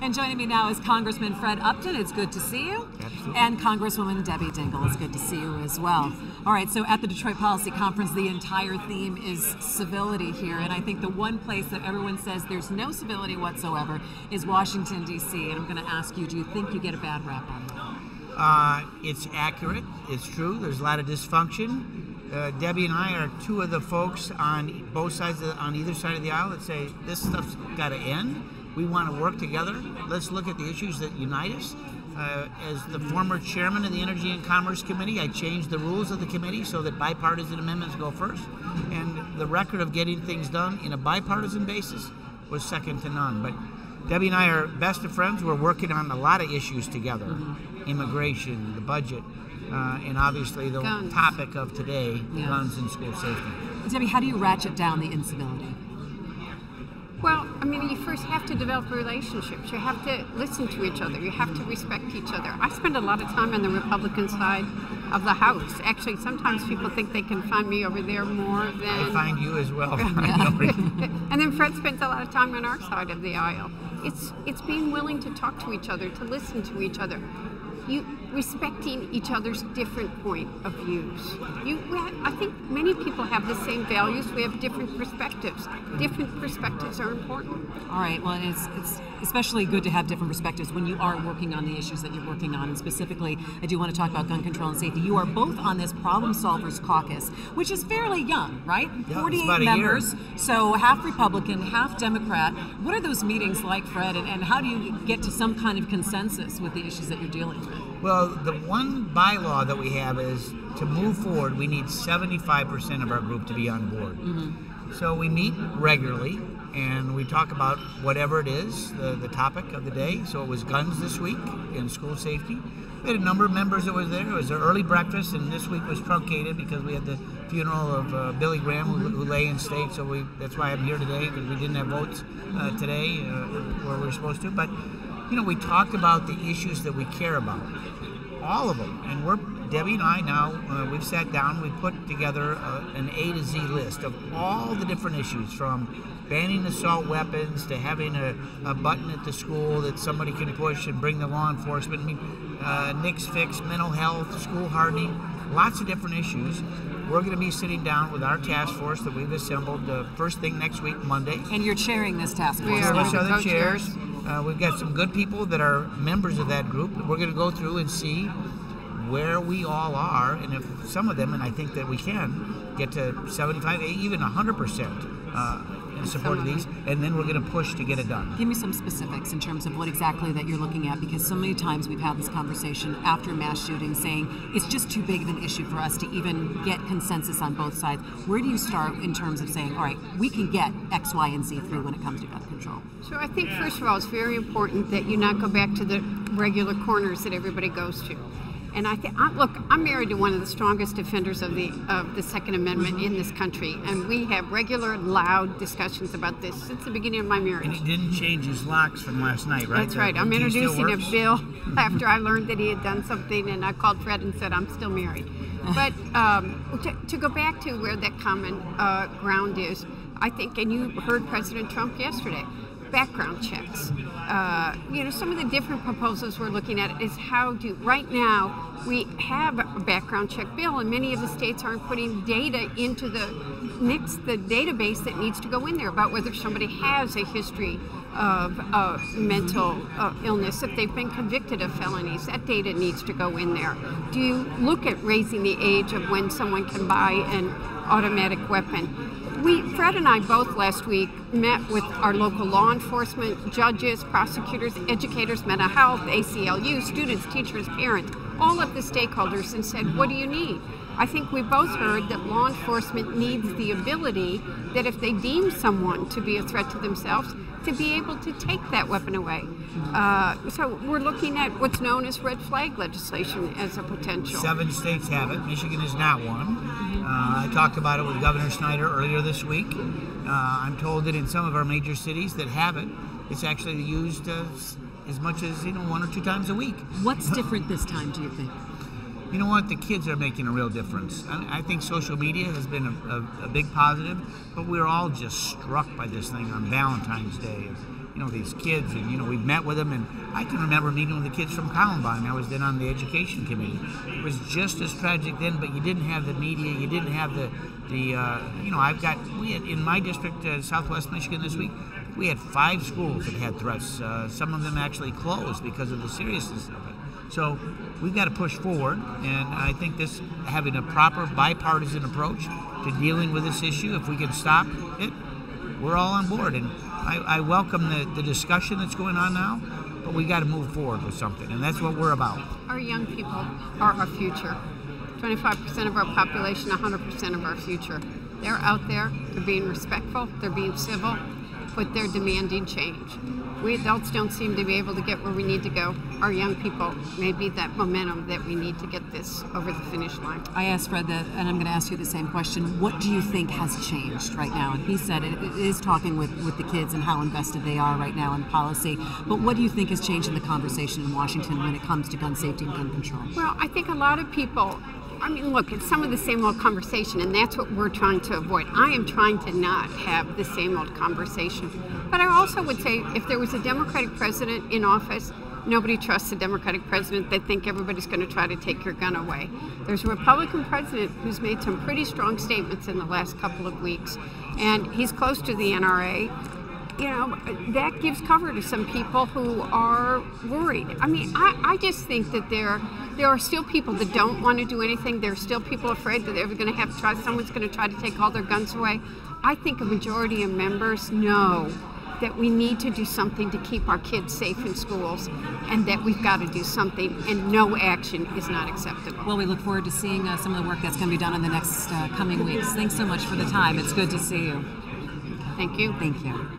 And joining me now is Congressman Fred Upton. It's good to see you. Absolutely. And Congresswoman Debbie Dingell. It's good to see you as well. All right, so at the Detroit Policy Conference, the entire theme is civility here. And I think the one place that everyone says there's no civility whatsoever is Washington, D.C. And I'm going to ask you, do you think you get a bad rap on that? It's accurate. It's true. There's a lot of dysfunction. Debbie and I are two of the folks on both sides, on either side of the aisle that say this stuff's got to end. We want to work together. Let's look at the issues that unite us. As the former chairman of the Energy and Commerce Committee, I changed the rules of the committee so that bipartisan amendments go first. And the record of getting things done in a bipartisan basis was second to none. But Debbie and I are best of friends. We're working on a lot of issues together. Immigration, the budget, and obviously the guns. Topic of today, guns and school safety. Debbie, how do you ratchet down the incivility? Well, I mean, you first have to develop relationships. You have to listen to each other. You have to respect each other. I spend a lot of time on the Republican side of the House. Actually, sometimes people think they can find me over there more than... I find you as well. And then Fred spends a lot of time on our side of the aisle. It's being willing to talk to each other, to listen to each other. Respecting each other's different point of views. I think many people have the same values. We have different perspectives. Different perspectives are important. All right. Well, it's especially good to have different perspectives when you are working on the issues that you're working on. And specifically, I do want to talk about gun control and safety. You are both on this Problem Solvers Caucus, which is fairly young, right? Yeah, 48 members. So half Republican, half Democrat. What are those meetings like, Fred? And how do you get to some kind of consensus with the issues that you're dealing with? Well, the one bylaw that we have is to move forward, we need 75% of our group to be on board. So we meet regularly and we talk about whatever it is, the topic of the day. So it was guns this week and school safety. We had a number of members that was there. It was an early breakfast, and this week was truncated because we had the funeral of Billy Graham, who lay in state. So that's why I'm here today, because we didn't have votes today where we were supposed to. But you know, we talked about the issues that we care about, all of them. And Debbie and I now, we've sat down, we've put together an A to Z list of all the different issues, from banning assault weapons to having a button at the school that somebody can push and bring the law enforcement. I mean, Nick's Fix, mental health, school hardening, lots of different issues. We're going to be sitting down with our task force that we've assembled the first thing next week, Monday. And you're chairing this task force. We are. Those are the chairs. We've got some good people that are members of that group. We're going to go through and see where we all are, and if some of them, and I think that we can, get to 75, even 100% in support of these, and then we're going to push to get it done. Give me some specifics in terms of what exactly that you're looking at, because so many times we've had this conversation after mass shooting saying it's just too big of an issue for us to even get consensus on both sides. Where do you start in terms of saying, all right, we can get X, Y, and Z through when it comes to gun control? So I think, first of all, it's very important that you not go back to the regular corners that everybody goes to. And I think, look, I'm married to one of the strongest defenders of the Second Amendment in this country, and we have regular, loud discussions about this since the beginning of my marriage. And he didn't change his locks from last night, right? That's right. I'm introducing a bill after I learned that he had done something, and I called Fred and said, I'm still married. But to go back to where that common ground is, I think, and you heard President Trump yesterday, background checks. You know, some of the different proposals we're looking at is right now we have a background check bill, and many of the states aren't putting data into the database that needs to go in there about whether somebody has a history of mental illness, if they've been convicted of felonies. That data needs to go in there. Do you look at raising the age of when someone can buy an automatic weapon? Fred and I both last week met with our local law enforcement, judges, prosecutors, educators, mental health, ACLU, students, teachers, parents, all of the stakeholders, and said, what do you need? I think we both heard that law enforcement needs the ability that if they deem someone to be a threat to themselves, to be able to take that weapon away. So we're looking at what's known as red flag legislation as a potential. 7 states have it. Michigan is not one. I talked about it with Governor Snyder earlier this week. I'm told that in some of our major cities that have it, it's actually used as much as 1 or 2 times a week. What's different this time, do you think? you know what? The kids are making a real difference. I think social media has been a big positive, but we're all just struck by this thing on Valentine's Day. You know, these kids, and, you know, we've met with them, and I can remember meeting with the kids from Columbine. I was then on the education committee. It was just as tragic then, but you didn't have the media, you didn't have you know, we had, in my district, Southwest Michigan this week, we had 5 schools that had threats. Some of them actually closed because of the seriousness of it. So we've got to push forward, and I think this, having a proper bipartisan approach to dealing with this issue, if we can stop it, we're all on board. And I welcome the discussion that's going on now, but we got to move forward with something, and that's what we're about. Our young people are our future. 25% of our population, 100% of our future. They're out there, they're being respectful, they're being civil, but they're demanding change. We adults don't seem to be able to get where we need to go. Our young people may be that momentum that we need to get this over the finish line. I asked Fred that, and I'm going to ask you the same question. What do you think has changed right now? And he said it is talking with the kids and how invested they are right now in policy. But what do you think has changed in the conversation in Washington when it comes to gun safety and gun control? Well, I think a lot of people, I mean, look, it's some of the same old conversation, and that's what we're trying to avoid. I am trying to not have the same old conversation. But I also would say if there was a Democratic president in office, nobody trusts a Democratic president. They think everybody's going to try to take your gun away. There's a Republican president who's made some pretty strong statements in the last couple of weeks, and he's close to the NRA. You know, that gives cover to some people who are worried. I mean, I just think that there are still people that don't want to do anything. There are still people afraid that they're going to have to try, someone's going to try to take all their guns away. I think a majority of members know that we need to do something to keep our kids safe in schools, and that we've got to do something, and no action is not acceptable. Well, we look forward to seeing some of the work that's going to be done in the next coming weeks. Thanks so much for the time. It's good to see you. Thank you. Thank you.